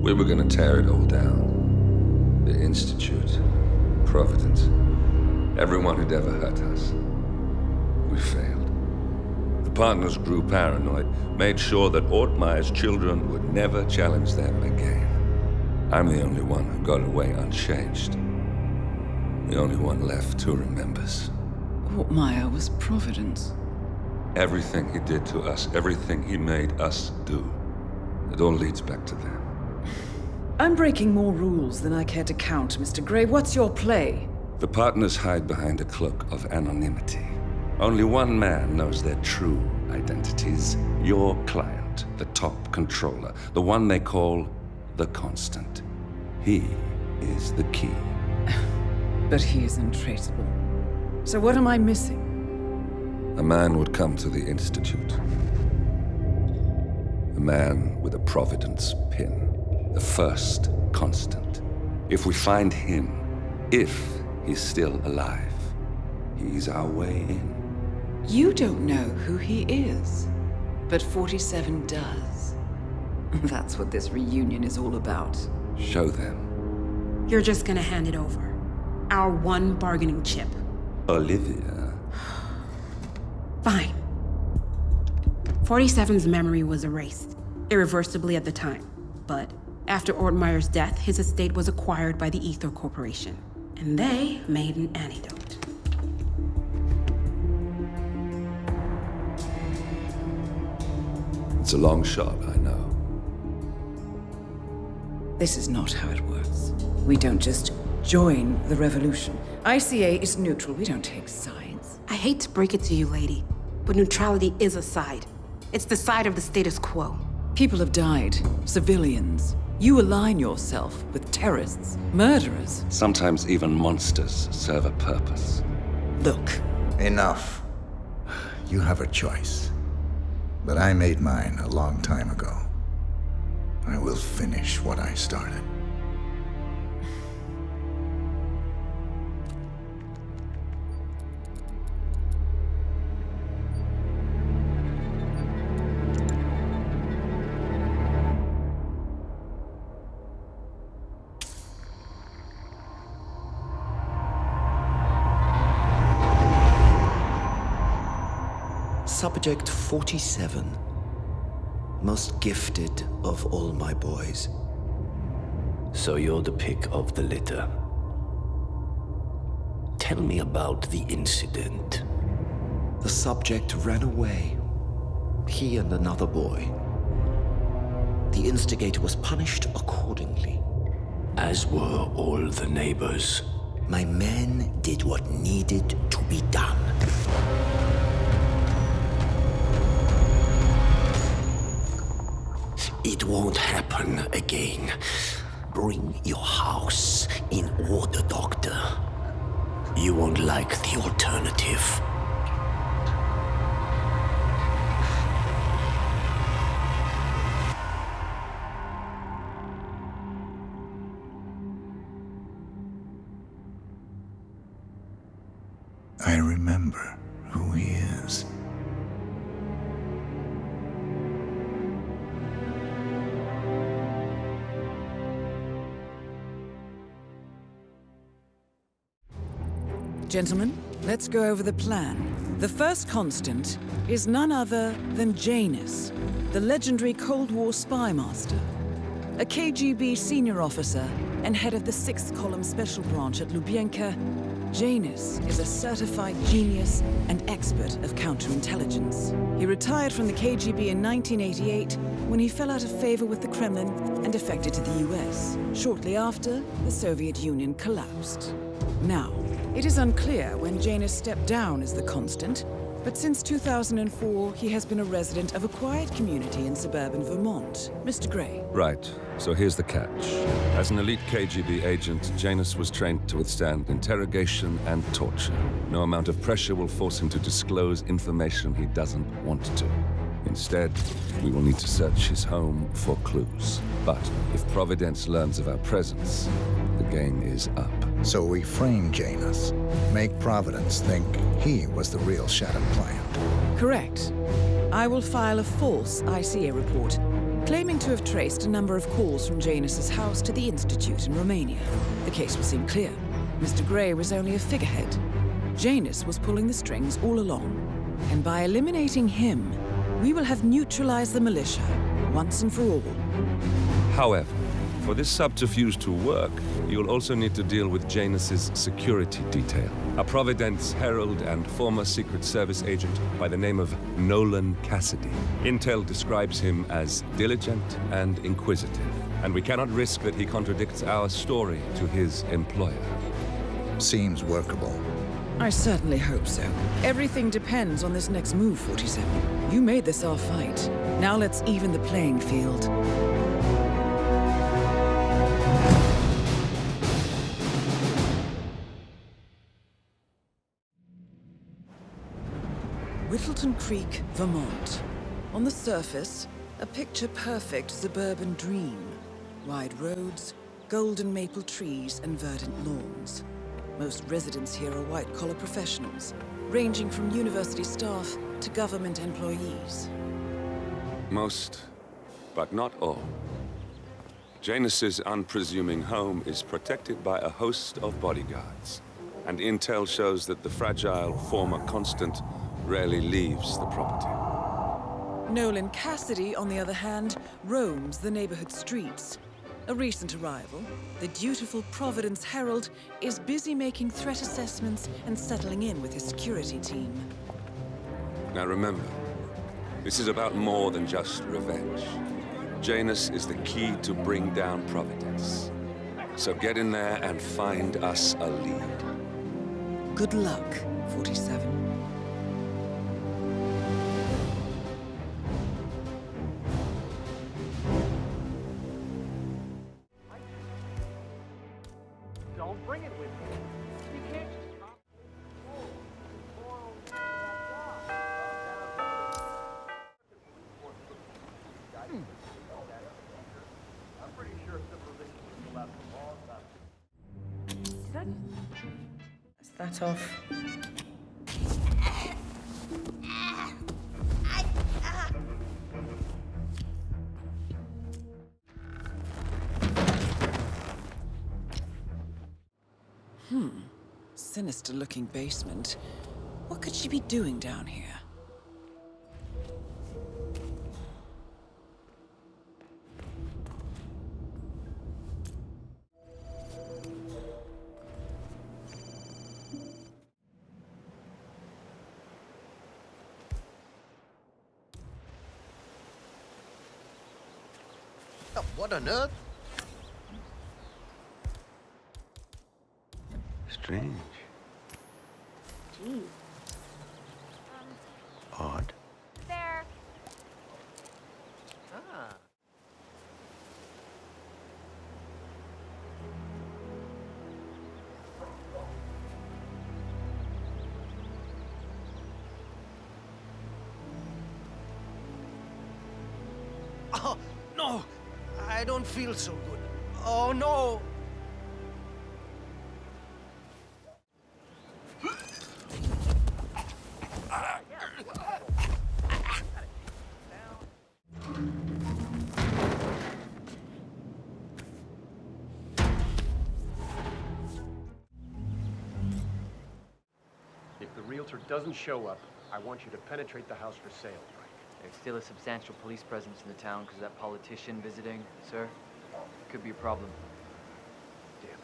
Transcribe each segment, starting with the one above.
We were gonna tear it all down. The Institute, Providence, everyone who'd ever hurt us. We failed. The partners grew paranoid, made sure that Ortmeyer's children would never challenge them again. I'm the only one who got away unchanged. The only one left who remembers. Ortmeyer was Providence. Everything he did to us, everything he made us do, it all leads back to them. I'm breaking more rules than I care to count, Mr. Gray. What's your play? The partners hide behind a cloak of anonymity. Only one man knows their true identities. Your client, the top controller, the one they call the Constant. He is the key. But he is untraceable. So what am I missing? A man would come to the Institute. A man with a Providence pin. The first Constant. If we find him, if he's still alive, he's our way in. You don't know who he is, but 47 does. That's what this reunion is all about. Show them. You're just gonna hand it over. Our one bargaining chip. Olivia. Fine. 47's memory was erased, irreversibly at the time. But after Ortmeyer's death, his estate was acquired by the Ether Corporation. And they made an antidote. It's a long shot, I know. This is not how it works. We don't just join the revolution. ICA is neutral. We don't take sides. I hate to break it to you, lady, but neutrality is a side. It's the side of the status quo. People have died. Civilians. You align yourself with terrorists, murderers. Sometimes even monsters serve a purpose. Look. Enough. You have a choice. But I made mine a long time ago. I will finish what I started. Subject 47. Most gifted of all my boys. So you're the pick of the litter. Tell me about the incident. The subject ran away. He and another boy. The instigator was punished accordingly. As were all the neighbors. My men did what needed to be done. It won't happen again. Bring your house in order, Doctor. You won't like the alternative. I remember who he is. Gentlemen, let's go over the plan. The first Constant is none other than Janus, the legendary Cold War spy master, a KGB senior officer and head of the 6th Column Special Branch at Lubyanka. Janus is a certified genius and expert of counterintelligence. He retired from the KGB in 1988 when he fell out of favor with the Kremlin and defected to the US. Shortly after, the Soviet Union collapsed. Now, it is unclear when Janus stepped down as the Constant, but since 2004, he has been a resident of a quiet community in suburban Vermont. Mr. Gray. Right, so here's the catch. As an elite KGB agent, Janus was trained to withstand interrogation and torture. No amount of pressure will force him to disclose information he doesn't want to. Instead, we will need to search his home for clues. But if Providence learns of our presence, the game is up. So we frame Janus, make Providence think he was the real Shadow client. Correct. I will file a false ICA report, claiming to have traced a number of calls from Janus's house to the Institute in Romania. The case will seem clear. Mr. Gray was only a figurehead. Janus was pulling the strings all along. And by eliminating him, we will have neutralized the militia, once and for all. However, for this subterfuge to work, you'll also need to deal with Janus's security detail. A Providence herald and former Secret Service agent by the name of Nolan Cassidy. Intel describes him as diligent and inquisitive, and we cannot risk that he contradicts our story to his employer. Seems workable. I certainly hope so. Everything depends on this next move, 47. You made this our fight. Now let's even the playing field. Whittleton Creek, Vermont. On the surface, a picture-perfect suburban dream. Wide roads, golden maple trees, and verdant lawns. Most residents here are white-collar professionals, ranging from university staff to government employees. Most, but not all. Janus's unpresuming home is protected by a host of bodyguards, and intel shows that the fragile former constant rarely leaves the property. Nolan Cassidy, on the other hand, roams the neighborhood streets. A recent arrival, the dutiful Providence Herald is busy making threat assessments and settling in with his security team. Now remember, this is about more than just revenge. Janus is the key to bring down Providence. So get in there and find us a lead. Good luck, 47. Don't bring it with you. You can't just come. I'm pretty sure civilization will last a long time. Is that off? Sinister-looking basement. What could she be doing down here? Oh, what on earth? Strange. Gee. Odd. There. Ah. Oh, no! I don't feel so good. Oh, no! If the realtor doesn't show up, I want you to penetrate the house for sale. There's still a substantial police presence in the town because of that politician visiting, sir. Could be a problem. Damn it.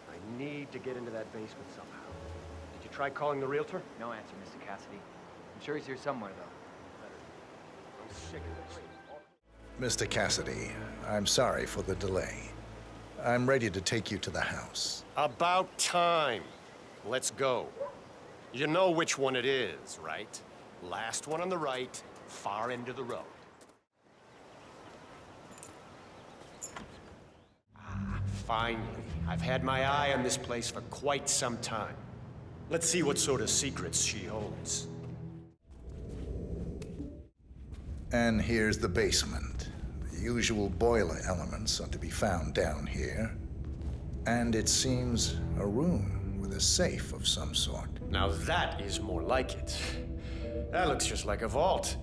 I need to get into that basement somehow. Did you try calling the realtor? No answer, Mr. Cassidy. I'm sure he's here somewhere, though. I'm sick of this. Mr. Cassidy, I'm sorry for the delay. I'm ready to take you to the house. About time. Let's go. You know which one it is, right? Last one on the right, far end of the road. Ah, finally. I've had my eye on this place for quite some time. Let's see what sort of secrets she holds. And here's the basement. The usual boiler elements are to be found down here. And it seems a room with a safe of some sort. Now that is more like it. That looks just like a vault.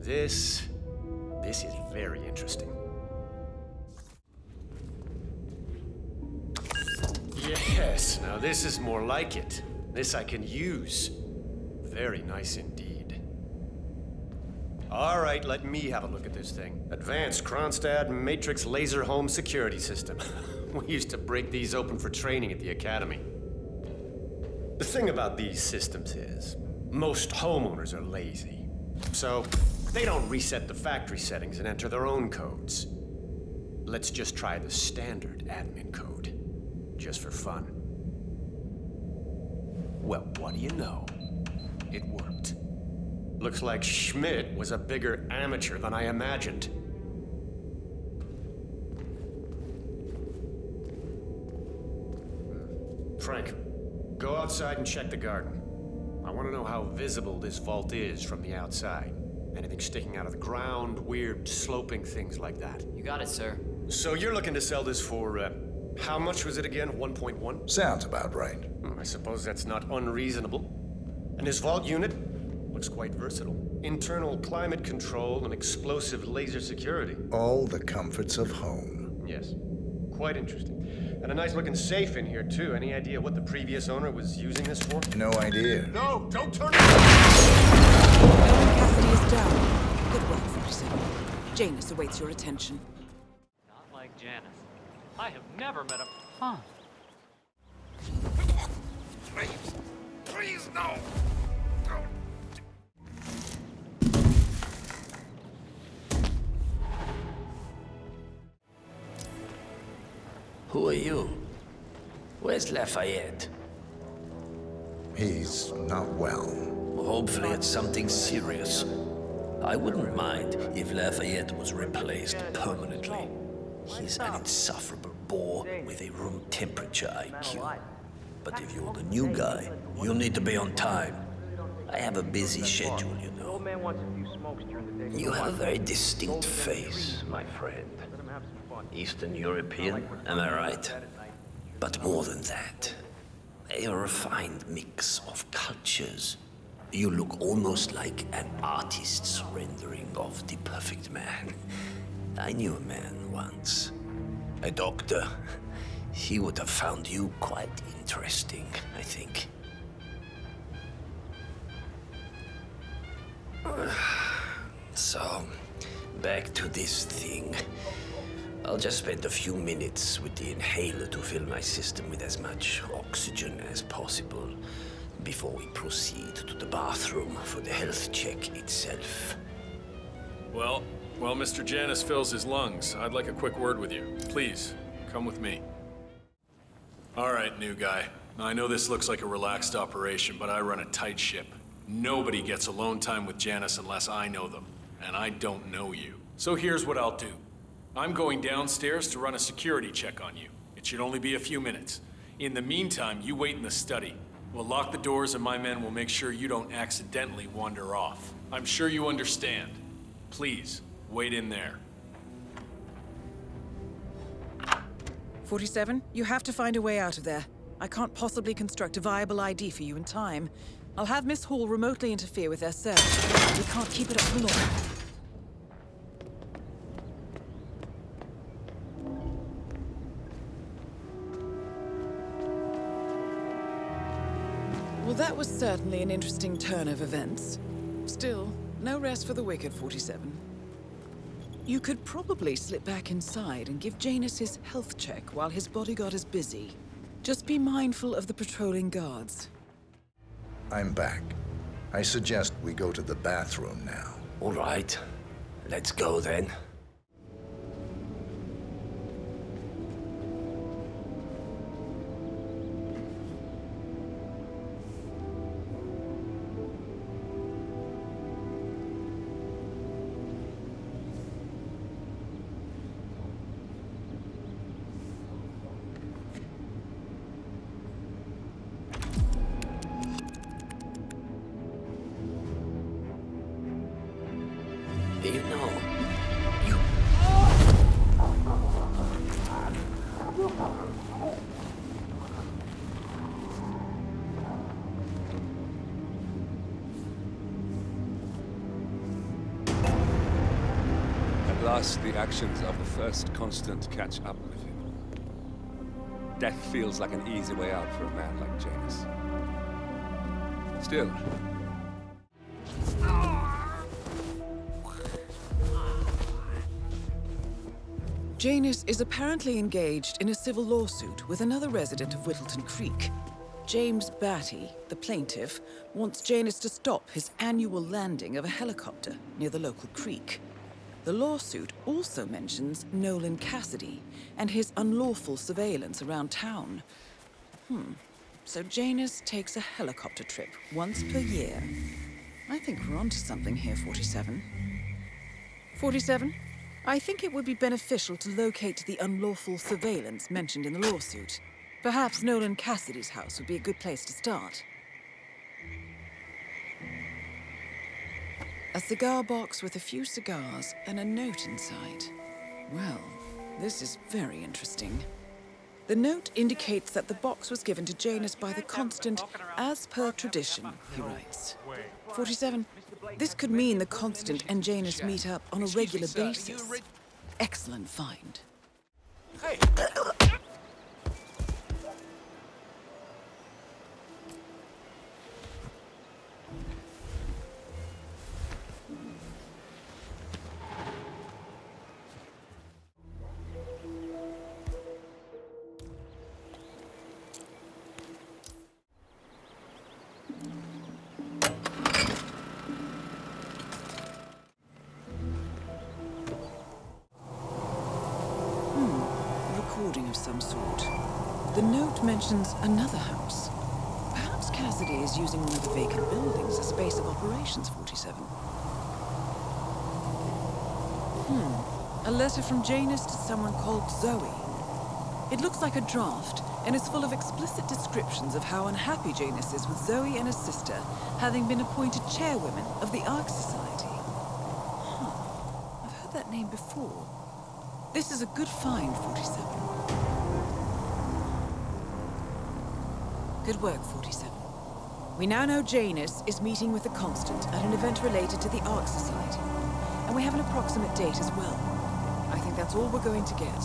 This This is very interesting. Yes, now this is more like it. This I can use. Very nice indeed. All right, let me have a look at this thing. Advanced Kronstadt Matrix Laser Home Security System. We used to break these open for training at the academy. The thing about these systems is, most homeowners are lazy. So, they don't reset the factory settings and enter their own codes. Let's just try the standard admin code, just for fun. Well, what do you know? It worked. Looks like Schmidt was a bigger amateur than I imagined. Frank, go outside and check the garden. I want to know how visible this vault is from the outside. Anything sticking out of the ground, weird sloping things like that. You got it, sir. So you're looking to sell this for, how much was it again? 1.1? Sounds about right. I suppose that's not unreasonable. And his vault unit looks quite versatile. Internal climate control and explosive laser security. All the comforts of home. Yes, quite interesting. And a nice looking safe in here too. Any idea what the previous owner was using this for? No idea. No, don't turn it! Nolan Cassidy is down. Good work, 47. Janus awaits your attention. Not like Janus. I have never met a... Huh. Please. Please, no. Who are you? Where's Lafayette? He's not well. Hopefully it's something serious. I wouldn't mind if Lafayette was replaced permanently. He's an insufferable bore with a room temperature IQ. But if you're the new guy, you'll need to be on time. I have a busy schedule, you know. You have a very distinct face, my friend. Eastern European, am I right? But more than that, a refined mix of cultures. You look almost like an artist's rendering of the perfect man. I knew a man once, a doctor. He would have found you quite interesting, I think. So, back to this thing. I'll just spend a few minutes with the inhaler to fill my system with as much oxygen as possible before we proceed to the bathroom for the health check itself. Well, while Mr. Janus fills his lungs, I'd like a quick word with you. Please, come with me. All right, new guy. I know this looks like a relaxed operation, but I run a tight ship. Nobody gets alone time with Janus unless I know them, and I don't know you. So here's what I'll do. I'm going downstairs to run a security check on you. It should only be a few minutes. In the meantime, you wait in the study. We'll lock the doors and my men will make sure you don't accidentally wander off. I'm sure you understand. Please, wait in there. 47, you have to find a way out of there. I can't possibly construct a viable ID for you in time. I'll have Miss Hall remotely interfere with their search. We can't keep it up for long. Well, that was certainly an interesting turn of events. Still, no rest for the wicked, 47. You could probably slip back inside and give Janus his health check while his bodyguard is busy. Just be mindful of the patrolling guards. I'm back. I suggest we go to the bathroom now. All right, let's go then. You know, last, the actions of the first constant catch up with him. Death feels like an easy way out for a man like Janus. Still, Janus is apparently engaged in a civil lawsuit with another resident of Whittleton Creek. James Batty, the plaintiff, wants Janus to stop his annual landing of a helicopter near the local creek. The lawsuit also mentions Nolan Cassidy and his unlawful surveillance around town. So Janus takes a helicopter trip once per year. I think we're onto something here, 47. 47? I think it would be beneficial to locate the unlawful surveillance mentioned in the lawsuit. Perhaps Nolan Cassidy's house would be a good place to start. A cigar box with a few cigars and a note inside. Well, this is very interesting. The note indicates that the box was given to Janus by the Constant, as per tradition, he writes. 47. This could mean the Constant and Janus meet up on a regular basis. Excellent find. Hey! Of some sort. The note mentions another house. Perhaps Cassidy is using one of the vacant buildings as a base of operations, 47. A letter from Janus to someone called Zoe. It looks like a draft and is full of explicit descriptions of how unhappy Janus is with Zoe and her sister having been appointed chairwomen of the Ark Society. I've heard that name before. This is a good find, 47. Good work, 47. We now know Janus is meeting with the Constant at an event related to the Ark Society. And we have an approximate date as well. I think that's all we're going to get.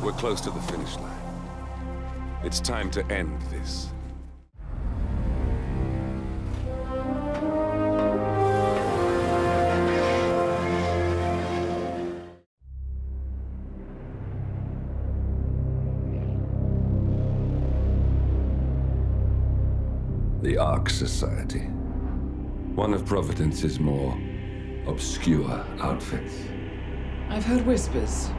we're close to the finish line. It's time to end this. The Ark Society. One of Providence's more obscure outfits. I've heard whispers.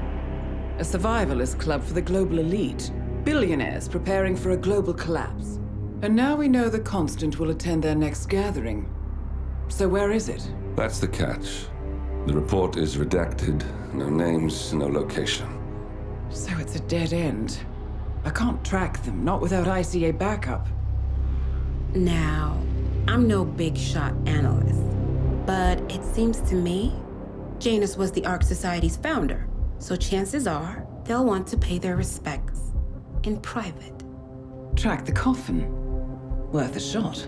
A survivalist club for the global elite. Billionaires preparing for a global collapse. And now we know the Constant will attend their next gathering. So where is it? That's the catch. The report is redacted. No names, no location. So it's a dead end. I can't track them, not without ICA backup. Now, I'm no big shot analyst, but it seems to me Janus was the Ark Society's founder, so chances are they'll want to pay their respects in private. Track the coffin. Worth a shot.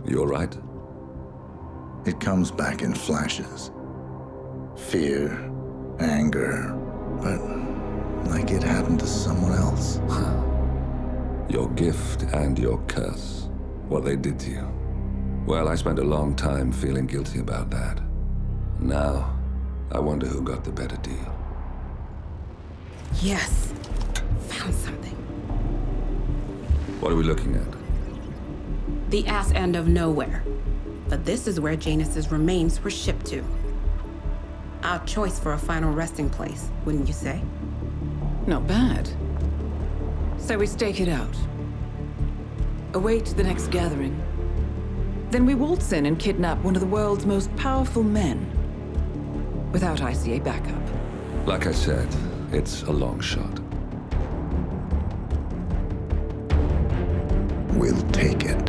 You all right? It comes back in flashes. Fear, anger, but like it happened to someone else. Your gift and your curse. What they did to you. Well, I spent a long time feeling guilty about that. Now, I wonder who got the better deal. Yes. Found something. What are we looking at? The ass end of nowhere. But this is where Janus's remains were shipped to. Our choice for a final resting place, wouldn't you say? Not bad. So we stake it out. Await the next gathering. Then we waltz in and kidnap one of the world's most powerful men. Without ICA backup. Like I said, it's a long shot. We'll take it.